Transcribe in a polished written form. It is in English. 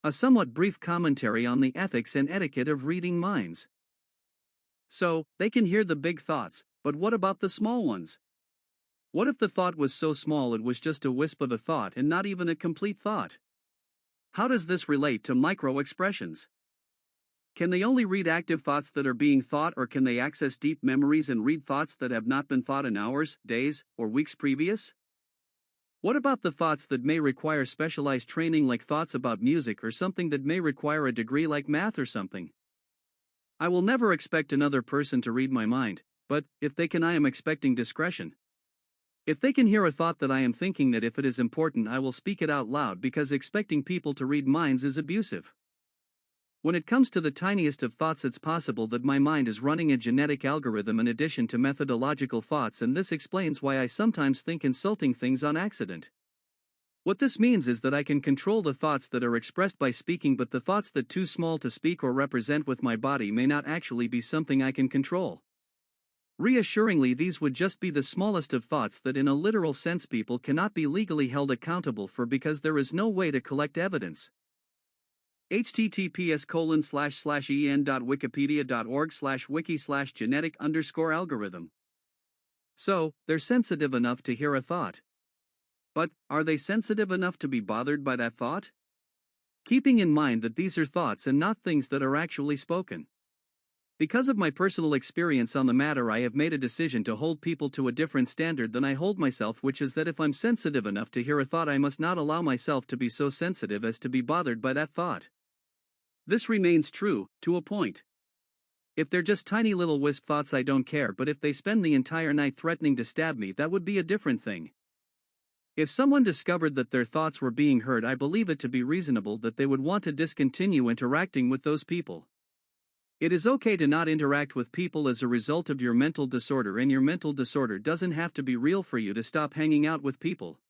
A somewhat brief commentary on the ethics and etiquette of reading minds. So, they can hear the big thoughts, but what about the small ones? What if the thought was so small it was just a wisp of a thought and not even a complete thought? How does this relate to micro-expressions? Can they only read active thoughts that are being thought, or can they access deep memories and read thoughts that have not been thought in hours, days, or weeks previous? What about the thoughts that may require specialized training, like thoughts about music, or something that may require a degree like math or something? I will never expect another person to read my mind, but if they can, I am expecting discretion. If they can hear a thought that I am thinking, that if it is important I will speak it out loud, because expecting people to read minds is abusive. When it comes to the tiniest of thoughts, it's possible that my mind is running a genetic algorithm in addition to methodological thoughts, and this explains why I sometimes think insulting things on accident. What this means is that I can control the thoughts that are expressed by speaking, but the thoughts that too small to speak or represent with my body may not actually be something I can control. Reassuringly, these would just be the smallest of thoughts that in a literal sense people cannot be legally held accountable for, because there is no way to collect evidence. https://en.wikipedia.org/wiki/genetic_algorithm. So, they're sensitive enough to hear a thought. But, are they sensitive enough to be bothered by that thought? Keeping in mind that these are thoughts and not things that are actually spoken. Because of my personal experience on the matter, I have made a decision to hold people to a different standard than I hold myself, which is that if I'm sensitive enough to hear a thought, I must not allow myself to be so sensitive as to be bothered by that thought. This remains true, to a point. If they're just tiny little wisp thoughts, I don't care, but if they spend the entire night threatening to stab me, that would be a different thing. If someone discovered that their thoughts were being heard, I believe it to be reasonable that they would want to discontinue interacting with those people. It is okay to not interact with people as a result of your mental disorder, and your mental disorder doesn't have to be real for you to stop hanging out with people.